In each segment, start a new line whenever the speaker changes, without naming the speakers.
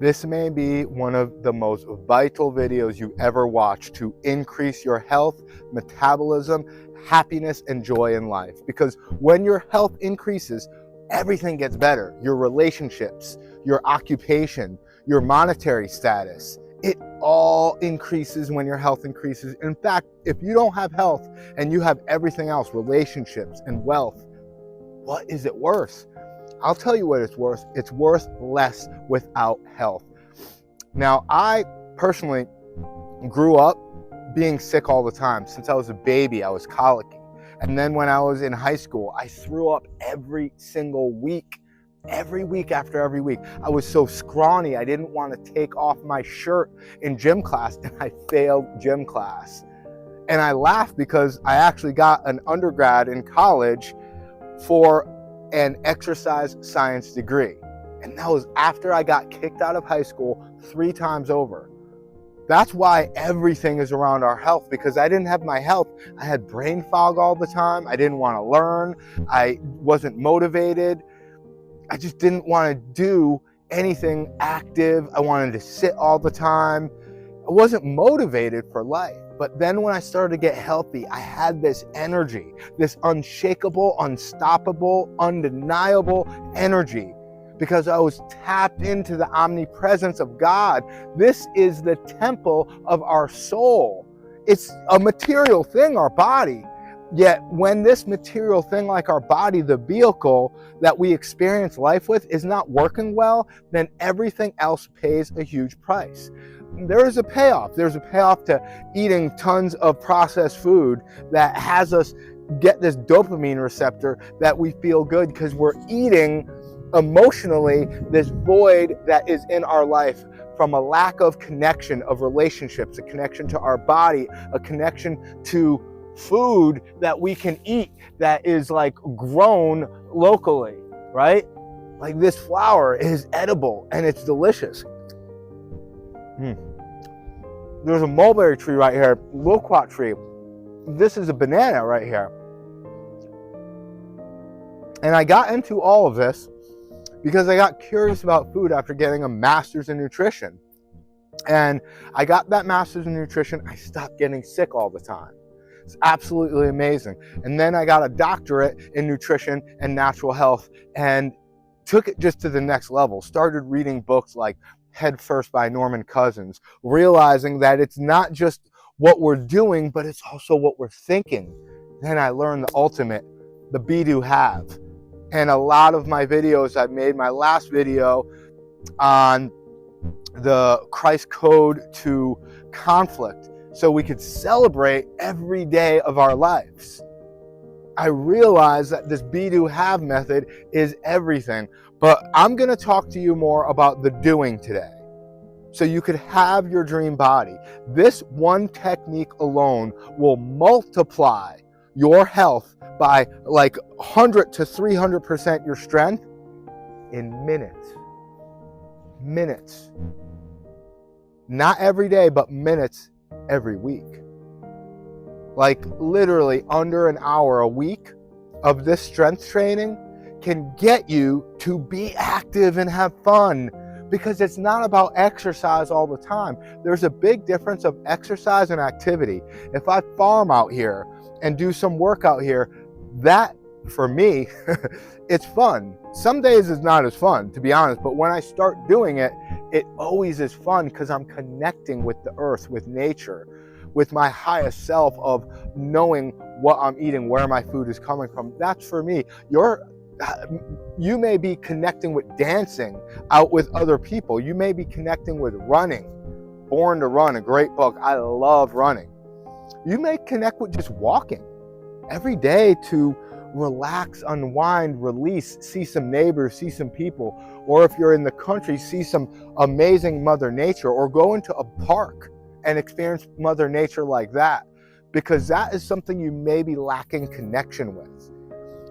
This may be one of the most vital videos you ever watch to increase your health, metabolism, happiness, and joy in life. Because when your health increases, everything gets better. Your relationships, your occupation, your monetary status, it all increases when your health increases. In fact, if you don't have health and you have everything else, relationships and wealth, what is it worth? I'll tell you what it's worth. It's worth less without health. Now, I personally grew up being sick all the time. Since I was a baby, I was colicky. And then when I was in high school, I threw up every single week. Every week after every week. I was so scrawny, I didn't want to take off my shirt in gym class, and I failed gym class. And I laughed because I actually got an undergrad in college for an exercise science degree. And that was after I got kicked out of high school 3 times over. That's why everything is around our health, because I didn't have my health. I had brain fog all the time. I didn't want to learn. I wasn't motivated. I just didn't want to do anything active. I wanted to sit all the time. I wasn't motivated for life. But then when I started to get healthy, I had this energy, this unshakable, unstoppable, undeniable energy, because I was tapped into the omnipresence of God. This is the temple of our soul. It's a material thing, our body. Yet when this material thing, like our body, the vehicle that we experience life with, is not working well, then everything else pays a huge price. There is a payoff. There's a payoff to eating tons of processed food that has us get this dopamine receptor that we feel good because we're eating emotionally this void that is in our life from a lack of connection, of relationships, a connection to our body, a connection to food that we can eat that is like grown locally, right? Like this flour is edible and it's delicious. There's a mulberry tree right here, loquat tree. This is a banana right here. And I got into all of this because I got curious about food after getting a master's in nutrition. And I got that master's in nutrition. I stopped getting sick all the time. It's absolutely amazing. And then I got a doctorate in nutrition and natural health and took it just to the next level. Started reading books like Head First by Norman Cousins, realizing that it's not just what we're doing, but it's also what we're thinking. Then I learned the ultimate, the be do have. And a lot of my videos I've made, my last video on the Christ code to conflict, so we could celebrate every day of our lives. I realize that this be do have method is everything, but I'm going to talk to you more about the doing today, so you could have your dream body. This one technique alone will multiply your health by like 100 to 300% your strength in minutes. Minutes. Not every day, but minutes every week. Like literally under an hour a week of this strength training can get you to be active and have fun, because it's not about exercise all the time. There's a big difference of exercise and activity. If I farm out here and do some work out here, that for me, it's fun. Some days it's not as fun, to be honest, but when I start doing it, it always is fun because I'm connecting with the earth, with nature, with my highest self of knowing what I'm eating, where my food is coming from. That's for me. You may be connecting with dancing out with other people. You may be connecting with running. Born to Run, a great book. I love running. You may connect with just walking every day to relax, unwind, release, see some neighbors, see some people, or if you're in the country, see some amazing Mother Nature, or go into a park and experience Mother Nature like that, because that is something you may be lacking connection with.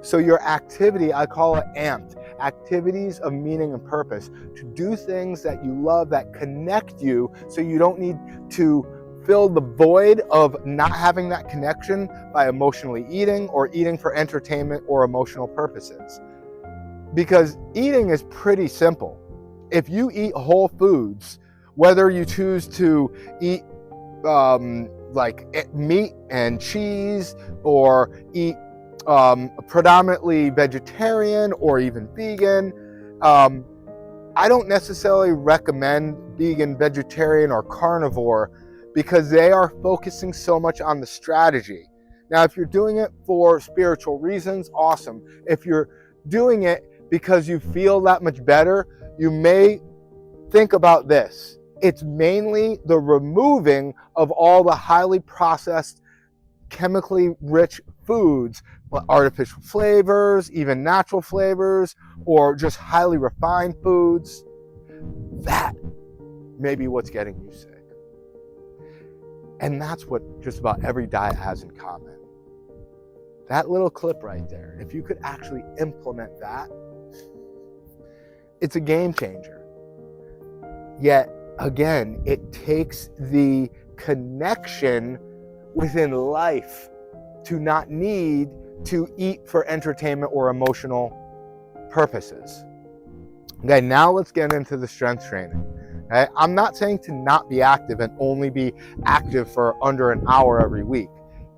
So your activity, I call it amped, activities of meaning and purpose, to do things that you love that connect you, so you don't need to fill the void of not having that connection by emotionally eating or eating for entertainment or emotional purposes. Because eating is pretty simple. If you eat whole foods, whether you choose to eat like meat and cheese, or eat predominantly vegetarian or even vegan, I don't necessarily recommend vegan, vegetarian, or carnivore because they are focusing so much on the strategy. Now, if you're doing it for spiritual reasons, awesome. If you're doing it because you feel that much better, you may think about this. It's mainly the removing of all the highly processed, chemically rich foods, artificial flavors, even natural flavors, or just highly refined foods. That may be what's getting you sick. And that's what just about every diet has in common. That little clip right there, if you could actually implement that, it's a game changer. Yet, again, it takes the connection within life to not need to eat for entertainment or emotional purposes. Okay, now let's get into the strength training. Okay? I'm not saying to not be active and only be active for under an hour every week.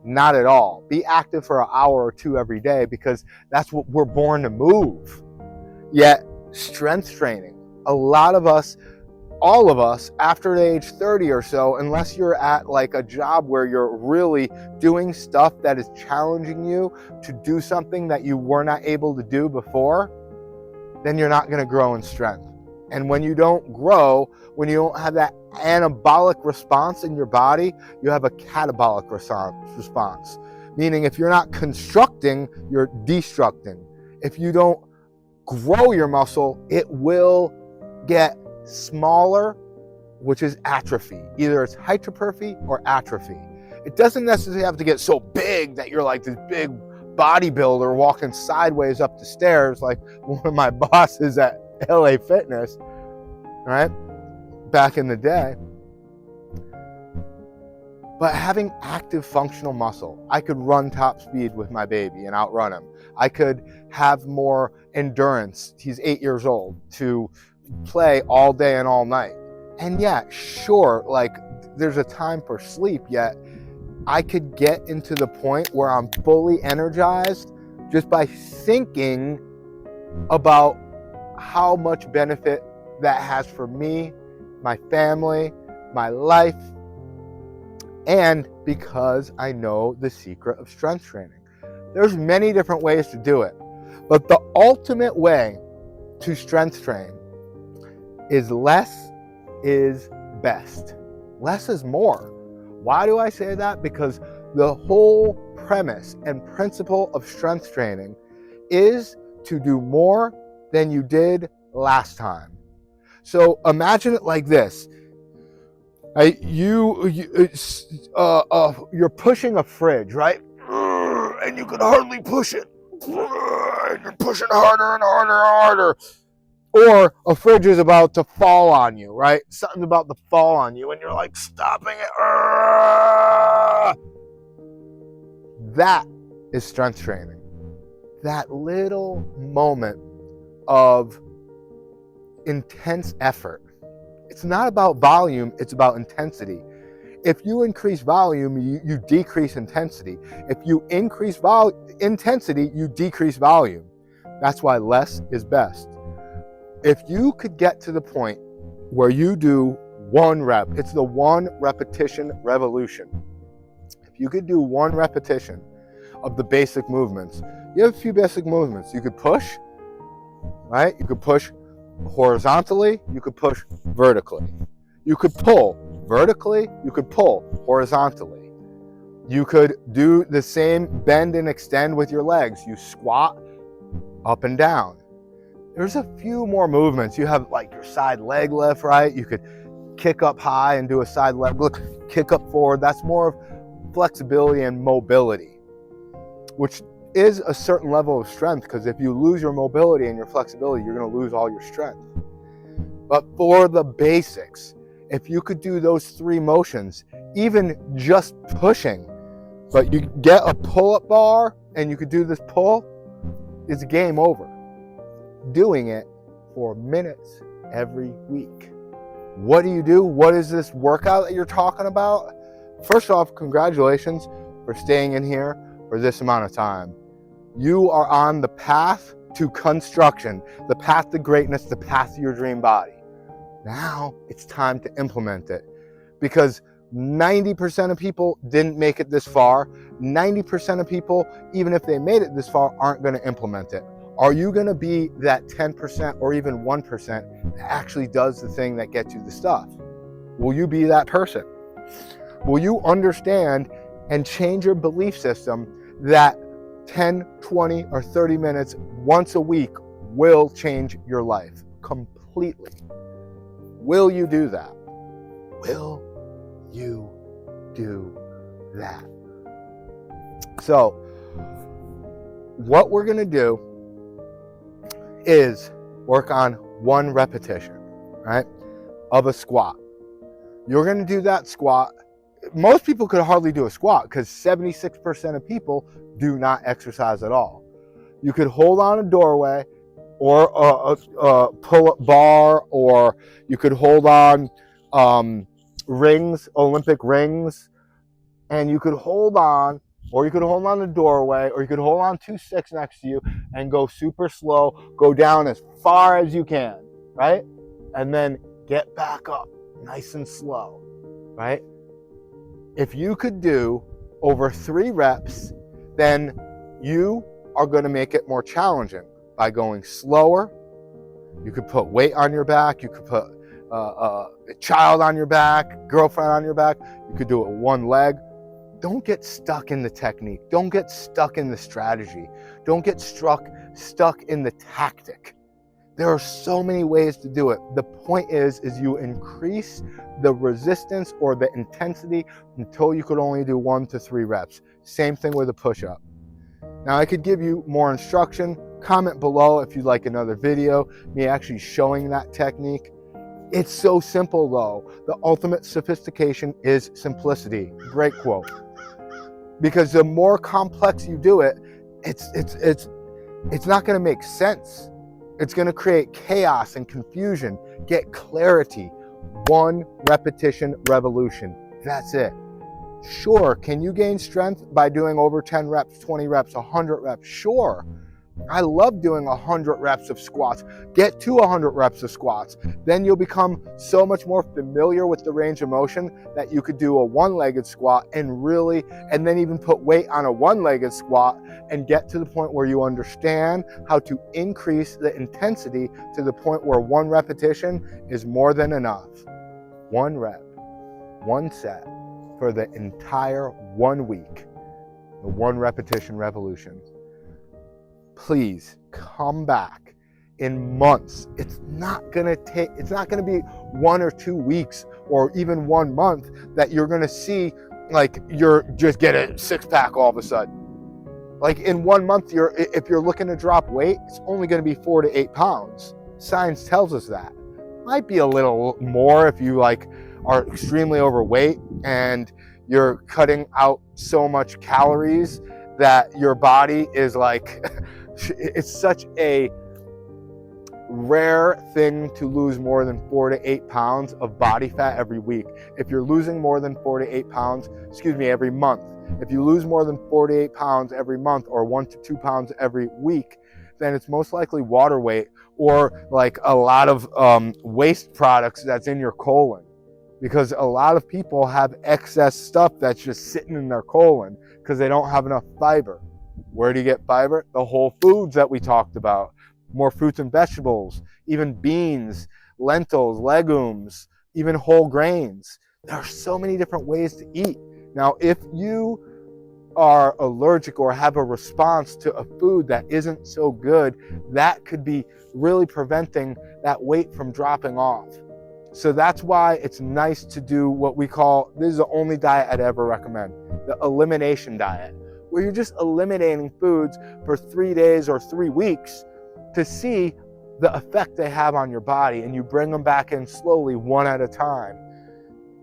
Not at all. Be active for an hour or two every day because that's what we're born to move. Yet, strength training, a lot of us, all of us, after age 30 or so, unless you're at like a job where you're really doing stuff that is challenging you to do something that you were not able to do before, then you're not going to grow in strength. And when you don't grow, when you don't have that anabolic response in your body, you have a catabolic response. Meaning if you're not constructing, you're destructing. If you don't grow your muscle, it will get smaller, which is atrophy. Either it's hypertrophy or atrophy. It doesn't necessarily have to get so big that you're like this big bodybuilder walking sideways up the stairs like one of my bosses at LA Fitness, right? Back in the day. But having active functional muscle, I could run top speed with my baby and outrun him. I could have more endurance. He's 8 years old, to play all day and all night. And yeah, sure, like there's a time for sleep, yet I could get into the point where I'm fully energized just by thinking about how much benefit that has for me, my family, my life, and because I know the secret of strength training. There's many different ways to do it, but the ultimate way to strength train is less is best. Less is more. Why do I say that? Because the whole premise and principle of strength training is to do more than you did last time. So imagine it like this. You're pushing a fridge, right? And you can hardly push it. And you're pushing harder and harder and harder. Or a fridge is about to fall on you, right? Something's about to fall on you and you're like stopping it. That is strength training. That little moment of intense effort. It's not about volume, it's about intensity. If you increase volume, you decrease intensity. If you increase intensity, you decrease volume. That's why less is best. If you could get to the point where you do one rep, it's the one repetition revolution. If you could do one repetition of the basic movements, you have a few basic movements. You could push, right? You could push horizontally, you could push vertically. You could pull vertically, you could pull horizontally. You could do the same bend and extend with your legs. You squat up and down. There's a few more movements. You have like your side leg lift, right? You could kick up high and do a side leg lift, kick up forward. That's more of flexibility and mobility, which is a certain level of strength, because if you lose your mobility and your flexibility, you're going to lose all your strength. But for the basics, if you could do those three motions, even just pushing, but you get a pull-up bar and you could do this pull, it's game over. Doing it for minutes every week. What do? What is this workout that you're talking about? First off, congratulations for staying in here for this amount of time. You are on the path to construction, the path to greatness, the path to your dream body. Now it's time to implement it, because 90% of people didn't make it this far. 90% of people, even if they made it this far, aren't going to implement it. Are you going to be that 10% or even 1% that actually does the thing that gets you the stuff? Will you be that person? Will you understand and change your belief system that 10, 20, or 30 minutes once a week will change your life completely? Will you do that? Will you do that? So, what we're going to do is work on one repetition, right, of a squat. You're going to do that squat. Most people could hardly do a squat because 76% of people do not exercise at all. You could hold on a doorway or a pull-up bar, or you could hold on rings, Olympic rings, and you could hold on, or you could hold on the doorway, or you could hold on 2 sticks next to you and go super slow, go down as far as you can, right? And then get back up nice and slow, right? If you could do over 3 reps, then you are going to make it more challenging by going slower. You could put weight on your back. You could put a child on your back, girlfriend on your back. You could do it with one leg. Don't get stuck in the technique. Don't get stuck in the strategy. Don't get stuck in the tactic. There are so many ways to do it. The point is you increase the resistance or the intensity until you could only do 1 to 3 reps. Same thing with a push-up. Now, I could give you more instruction. Comment below if you'd like another video, me actually showing that technique. It's so simple though. The ultimate sophistication is simplicity. Great quote. Because the more complex you do it, it's not going to make sense. It's going to create chaos and confusion. Get clarity. 1 repetition revolution. That's it. Sure, can you gain strength by doing over 10 reps, 20 reps, 100 reps? Sure. I love doing 100 reps of squats. Get to 100 reps of squats. Then you'll become so much more familiar with the range of motion that you could do a one-legged squat and then even put weight on a one-legged squat and get to the point where you understand how to increase the intensity to the point where 1 repetition is more than enough. 1 rep, 1 set for the entire 1 week. The 1 repetition revolution. Please come back in months. It's not going to be 1 or 2 weeks or even 1 month that you're going to see like you're just get a 6-pack all of a sudden. Like in 1 month, if you're looking to drop weight, it's only going to be 4 to 8 pounds. Science tells us that. Might be a little more if you are extremely overweight and you're cutting out so much calories that your body is it's such a rare thing to lose more than 4 to 8 pounds of body fat every week. If you're losing more than 4 to 8 pounds, every month. If you lose more than 4 to 8 pounds every month or 1 to 2 pounds every week, then it's most likely water weight or a lot of waste products that's in your colon. Because a lot of people have excess stuff that's just sitting in their colon because they don't have enough fiber. Where do you get fiber? The whole foods that we talked about. More fruits and vegetables, even beans, lentils, legumes, even whole grains. There are so many different ways to eat. Now, if you are allergic or have a response to a food that isn't so good, that could be really preventing that weight from dropping off. So that's why it's nice to do what we call, this is the only diet I'd ever recommend, the elimination diet, where you're just eliminating foods for 3 days or 3 weeks to see the effect they have on your body, and you bring them back in slowly, 1 at a time.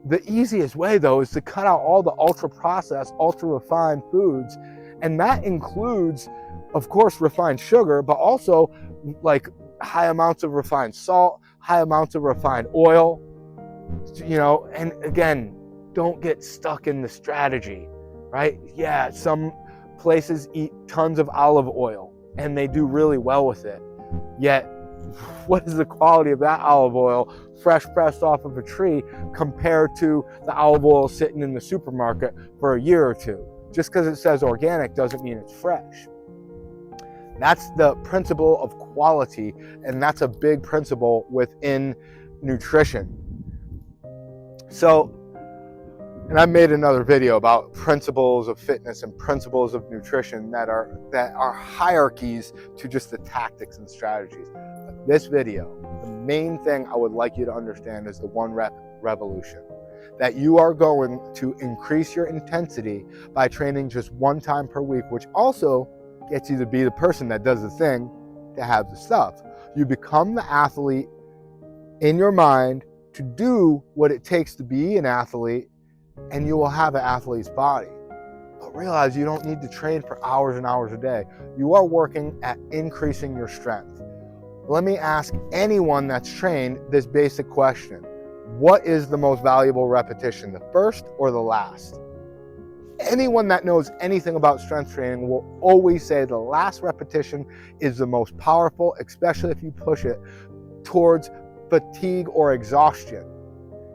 The easiest way, though, is to cut out all the ultra-processed, ultra-refined foods, and that includes, of course, refined sugar, but also high amounts of refined salt, high amounts of refined oil, and again, don't get stuck in the strategy, right? Yeah, some places eat tons of olive oil and they do really well with it. Yet, what is the quality of that olive oil fresh pressed off of a tree compared to the olive oil sitting in the supermarket for a year or two? Just because it says organic doesn't mean it's fresh. That's the principle of quality, and that's a big principle within nutrition. So, and I made another video about principles of fitness and principles of nutrition that are hierarchies to just the tactics and strategies. But this video, the main thing I would like you to understand is the 1 rep revolution. That you are going to increase your intensity by training just 1 time per week, which also gets you to be the person that does the thing to have the stuff. You become the athlete in your mind to do what it takes to be an athlete, and you will have an athlete's body. But realize you don't need to train for hours and hours a day. You are working at increasing your strength. Let me ask anyone that's trained this basic question. What is the most valuable repetition, the first or the last? Anyone that knows anything about strength training will always say the last repetition is the most powerful, especially if you push it towards fatigue or exhaustion.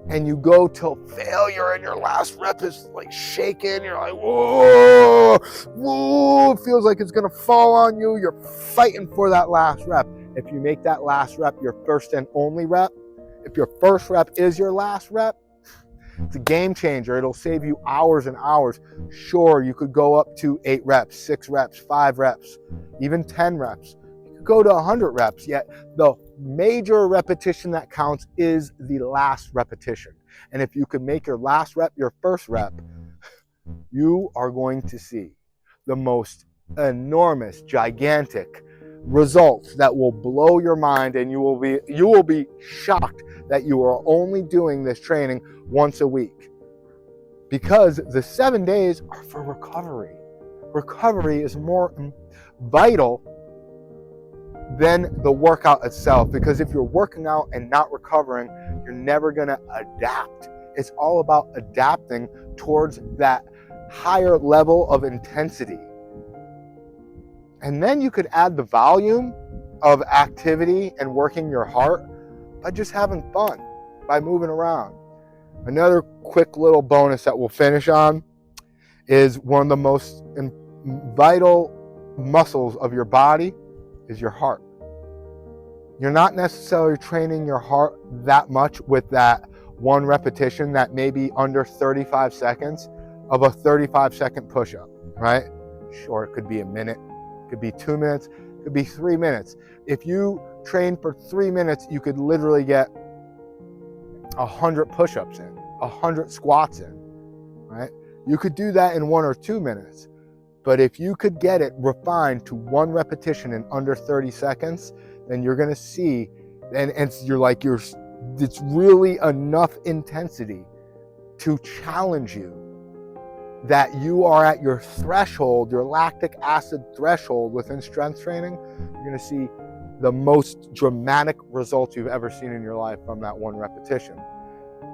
And you go till failure and your last rep is like shaking. You're like, whoa, whoa, it feels like it's gonna fall on you. You're fighting for that last rep. If you make that last rep your first and only rep, if your first rep is your last rep, it's a game changer. It'll save you hours and hours. Sure, you could go up to 8 reps, 6 reps, 5 reps, even 10 reps. You could go to 100 reps, yet the major repetition that counts is the last repetition. And if you could make your last rep your first rep, you are going to see the most enormous, gigantic results that will blow your mind, and you will be shocked that you are only doing this training once a week, because the 7 days are for recovery. Recovery is more vital than the workout itself, because if you're working out and not recovering, you're never going to adapt. It's all about adapting towards that higher level of intensity. And then you could add the volume of activity and working your heart by just having fun, by moving around. Another quick little bonus that we'll finish on is one of the most vital muscles of your body is your heart. You're not necessarily training your heart that much with that 1 repetition that may be under 35 seconds of a 35-second push-up, right? Sure, it could be a minute, it could be 2 minutes, it could be 3 minutes. If you train for 3 minutes, you could literally get 100 push-ups in, 100 squats in, right? You could do that in 1 or 2 minutes. But if you could get it refined to 1 repetition in under 30 seconds, then you're going to see, and it's really enough intensity to challenge you that you are at your threshold, your lactic acid threshold within strength training. You're going to see the most dramatic results you've ever seen in your life from that 1 repetition.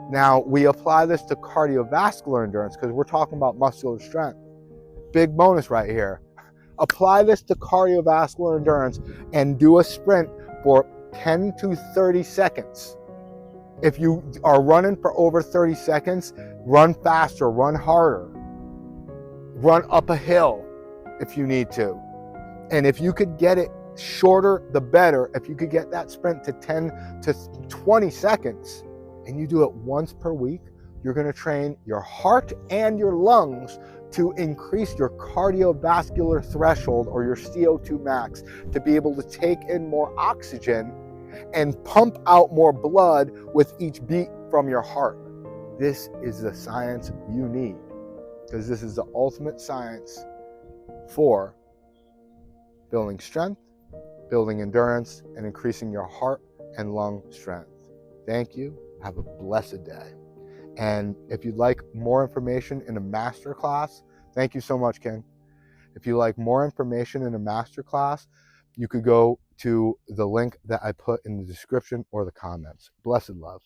Now, we apply this to cardiovascular endurance because we're talking about muscular strength. Big bonus right here. Apply this to cardiovascular endurance and do a sprint for 10 to 30 seconds. If you are running for over 30 seconds, run faster, run harder, run up a hill if you need to. And if you could get it shorter, the better. If you could get that sprint to 10 to 20 seconds and you do it once per week, you're going to train your heart and your lungs to increase your cardiovascular threshold, or your CO2 max, to be able to take in more oxygen and pump out more blood with each beat from your heart. This is the science you need, because this is the ultimate science for building strength, building endurance, and increasing your heart and lung strength. Thank you. Have a blessed day. And if you'd like more information in a masterclass, thank you so much, Ken. If you like more information in a masterclass, you could go to the link that I put in the description or the comments. Blessed love.